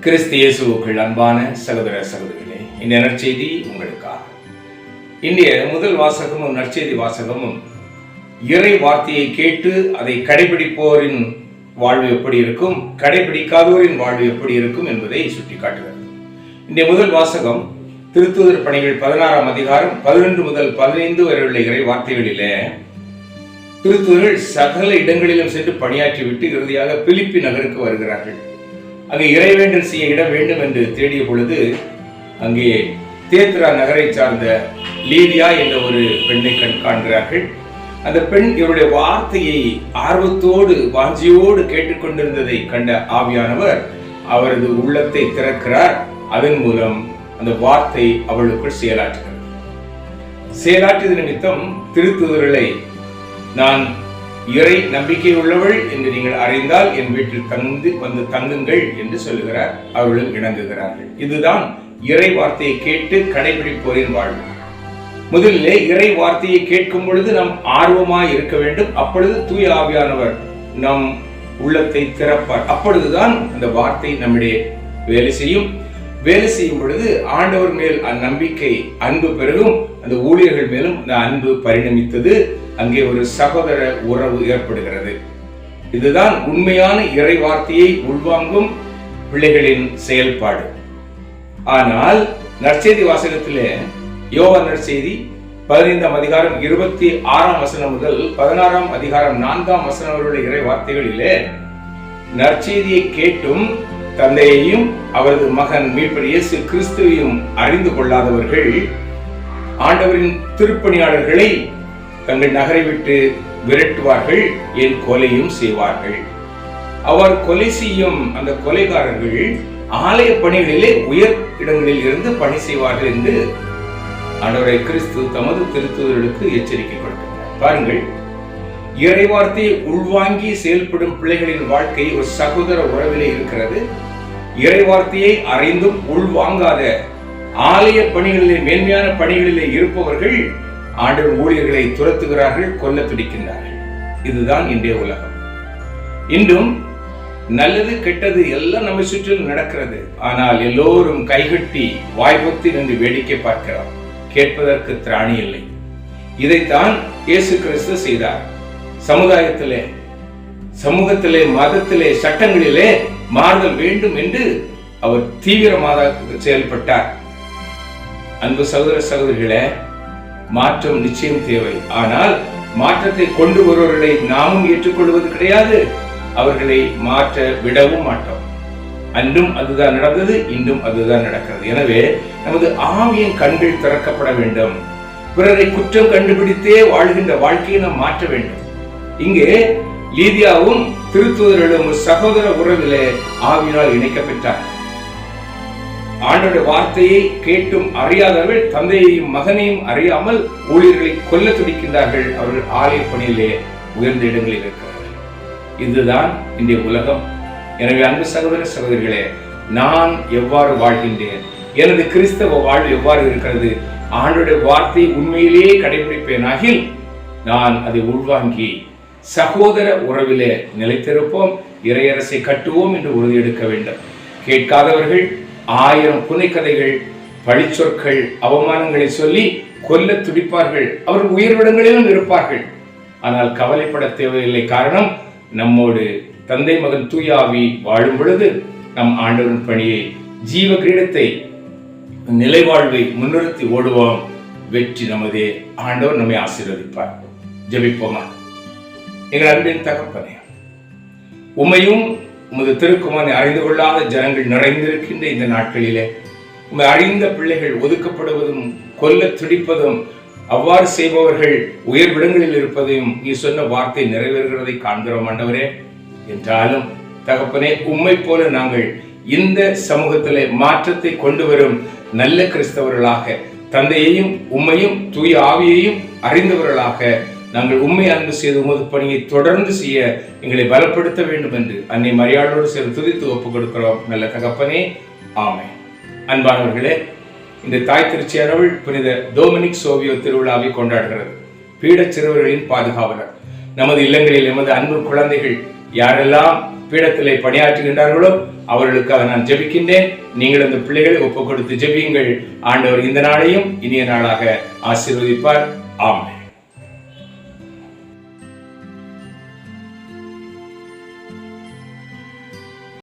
கிறிஸ்து இயேசுவுக்குள் அன்பான சகோதர சகோதரிகளே, இந்த நற்செய்தி உங்களுக்காக. இன்றைய முதல் வாசகமும் நற்செய்தி வாசகமும் இறை வார்த்தையை கேட்டு அதை கடைபிடிப்போரின் வாழ்வு எப்படி இருக்கும், கடைபிடிக்காதோரின் வாழ்வு எப்படி இருக்கும் என்பதை சுட்டிக்காட்டுகிறது. இன்றைய முதல் வாசகம் திருத்தூதர் பணிகள் 16ஆம் அதிகாரம் 11 முதல் 15 வரை உள்ள இறை வார்த்தைகளிலே திருத்தூதர்கள் சகல இடங்களிலும் சென்று பணியாற்றிவிட்டு இறுதியாக பிலிப்பி நகருக்கு வருகிறார்கள். அங்கே இறைவேண்டல் செய்ய இடம் வேண்டும் என்று தேடிய பொழுது அங்கே தேத்ரா நகரை சார்ந்த லீடியா என்ற ஒரு பெண்ணை காண்கிறார்கள். அந்த பெண் இவருடைய வார்த்தையை ஆர்வத்தோடு வாஞ்சியோடு கேட்டுக்கொண்டிருந்ததை கண்ட ஆவியானவர் அவரது உள்ளத்தை திறக்கிறார். அதன் மூலம் அந்த வார்த்தை அவளுக்குள் செயலாற்றுகிறது. செயலாற்றியது நிமித்தம் திருத்தூதர்களை, நான் இறை நம்பிக்கை உள்ளவள் என்று நீங்கள் அறிந்தால் என் வீட்டில் வந்து தங்குங்கள் என்று சொல்லுகிறார். அவர்களும் இணங்குகிறார்கள். இதுதான் இறை வார்த்தையை கேட்டு கடைபிடிப்போரின் வாழ்வு. முதலிலே இறை வார்த்தையை கேட்கும் பொழுது நாம் ஆர்வமாய் இருக்க வேண்டும். அப்பொழுது தூய ஆவியானவர் நம் உள்ளத்தை திறப்பார். அப்பொழுதுதான் அந்த வார்த்தை நம்மிடையே வேலை செய்யும். வேலை செய்யும் பொழுது ஆண்டவர் மேல் நம்பிக்கை, அன்பு பெருகும். அந்த ஊழியர்கள் மேலும் அந்த அன்பு பரிணமித்தது. அங்கே ஒரு சகோதர உறவு ஏற்படுகிறது. இதுதான் உண்மையான இறை வார்த்தையை உள்வாங்கும் பிள்ளைகளின் செயல்பாடு. ஆனால் நற்செய்தி வாசகத்திலே யோவான் நற்செய்தி 15ஆம் அதிகாரம் 26ஆம் வசனம் முதல் 16ஆம் அதிகாரம் 4ஆம் வசனம் வரையுள்ள இறை வார்த்தைகளிலே நற்செய்தியை கேட்டும் தந்தையையும் அவரது மகன் மீட்பர் இயேசு கிறிஸ்துவையும் அறிந்து கொள்ளாதவர்கள் ஆண்டவரின் திருப்பணியாளர்களை தங்கள் நகரை விட்டு விரட்டுவார்கள், என் கொலையும் செய்வார்கள். அவர் கொலை செய்யும் அந்த கொலைகாரர்கள் ஆலய பணிகளிலே உயர் இடங்களில் இருந்து பணி செய்வார்கள் என்று ஆண்டவரை கிறிஸ்து தமது திருத்தூதர்களுக்கு எச்சரிக்கை கொடுக்கிறார். பாருங்கள், இறைவார்த்தையை உள்வாங்கி செயல்படும் பிள்ளைகளின் வாழ்க்கை ஒரு சகோதர உறவிலே இருக்கிறது. இறைவார்த்தையை அறிந்தும் உள்வாங்காத ஆலய பணிகளிலே, மேன்மையான பணிகளிலே இருப்பவர்கள் ஆண்டவர் ஊழியர்களை துரத்துகிறார்கள், கொல்ல துடிக்கின்றார்கள். இதுதான் இன்றைய உலகம். இன்றும் நல்லது கெட்டது எல்லாம் நம்ம சுற்றிலும் நடக்கிறது. ஆனால் எல்லோரும் கைகட்டி வாய்ப்பொத்தி நின்று வேடிக்கை பார்க்கிறோம். கேட்பதற்கு திராணி இல்லை. இதைத்தான் இயேசு கிறிஸ்து செய்தார். சமூகத்திலே, மதத்திலே, சட்டங்களிலே மாறுதல் வேண்டும் என்று அவர் தீவிரமாக செயல்பட்டார். அன்பு சகோதர சகோதரிகளே, மாற்றம் நிச்சயம் தேவை. ஆனால் மாற்றத்தை கொண்டு வருவர்களை நாமும் ஏற்றுக்கொள்வது கிடையாது. அவர்களை மாற்ற விடவும் மாட்டோம். அன்றும் அதுதான் நடந்தது, இன்றும் அதுதான் நடக்கிறது. எனவே நமது ஆவியின் கண்கள் திறக்கப்பட வேண்டும். பிறரை குற்றம் கண்டுபிடித்தே வாழ்கின்ற வாழ்க்கையை நாம் மாற்ற வேண்டும். இங்கே லீதியாவும் திருத்தூதர்களும் சகோதர உறவிலே ஆவியினால் இணைக்கப்பட்டார். ஆண்டோட வார்த்தையை கேட்டும் அறியாதவர்கள் தந்தையையும் மகனையும் அறியாமல் ஊழியர்களை கொல்ல துடிக்கின்றார்கள். அவர்கள் ஆலய பணியிலே உயர்ந்த இடங்களில் இருக்கிறார்கள். இதுதான் இன்றைய உலகம். எனவே அன்பு சகோதர சகோதரிகளே, நான் எவ்வாறு வாழ்கின்றேன், எனது கிறிஸ்தவ வாழ்வு எவ்வாறு இருக்கிறது, ஆண்டோட வார்த்தையை உண்மையிலேயே கடைபிடிப்பேனாகில் நான் அதை உள்வாங்கி சகோதர உறவிலே நிலைத்திருப்போம், இறையரசை கட்டுவோம் என்று உறுதியெடுக்க வேண்டும். கேட்காதவர்கள் 1000 புனைக்கதைகள், பழிச்சொற்கள், அவமானங்களை சொல்லி கொல்ல துடிப்பார்கள். அவர்கள் உயர்விடங்களிலும் இருப்பார்கள். ஆனால் கவலைப்பட தேவையில்லை. காரணம், நம்மோடு தந்தை மகன் தூயாவி வாழும் பொழுது நம் ஆண்டவரின் பணியை, ஜீவ கிரீடத்தை, நிலைவாழ்வை முன்னிறுத்தி ஓடுவோம். வெற்றி நமதே. ஆண்டவர் நம்மை ஆசீர்வதிப்பார். ஜெபிப்போமா. எங்கள் அன்பின் தகப்பனே, உம்மையும் உமது திருக்குமாரை அறிந்து கொள்ளாத ஜனங்கள் நிறைந்திருக்கின்ற இந்த நாட்களிலே உம்மை அறிந்த பிள்ளைகள் ஒதுக்கப்படுவதும் கொல்ல துடிப்பதும், அவ்வாறு செய்பவர்கள் உயர்விடங்களில் இருப்பதையும் நீ சொன்ன வார்த்தை நிறைவேறுகிறதை காண்கிறோம் ஆண்டவரே. என்றாலும் தகப்பனே, உம்மை போல நாங்கள் இந்த சமூகத்திலே மாற்றத்தை கொண்டு வரும் நல்ல கிறிஸ்தவர்களாக, தந்தையையும் உம்மையும் தூய ஆவியையும் அறிந்தவர்களாக நாங்கள் உண்மை அன்பு செய்து உமது பணியை தொடர்ந்து செய்ய எங்களை பலப்படுத்த வேண்டும் என்று அன்னை மரியாளோடு சேர்ந்து துதித்து ஒப்புக் கொடுக்கிறோம் நல்ல தகப்பனே. ஆமென். அன்பானவர்களே, இந்த தாய் திருச்சியானவள் புனித டோமினிக் சோவியோ திருவிழாவை கொண்டாடுகிறது. பீடச் சிறுவர்களின் பாதுகாவலர். நமது இல்லங்களில் எமது அன்பு குழந்தைகள் யாரெல்லாம் பீடத்திலே பணியாற்றுகின்றார்களோ அவர்களுக்காக நான் ஜெபிக்கின்றேன். நீங்கள் இந்த பிள்ளைகளை ஒப்புக் கொடுத்து ஜெபியுங்கள். ஆண்டவர் இந்த நாளையும் இனிய நாளாக ஆசீர்வதிப்பார். ஆமென்.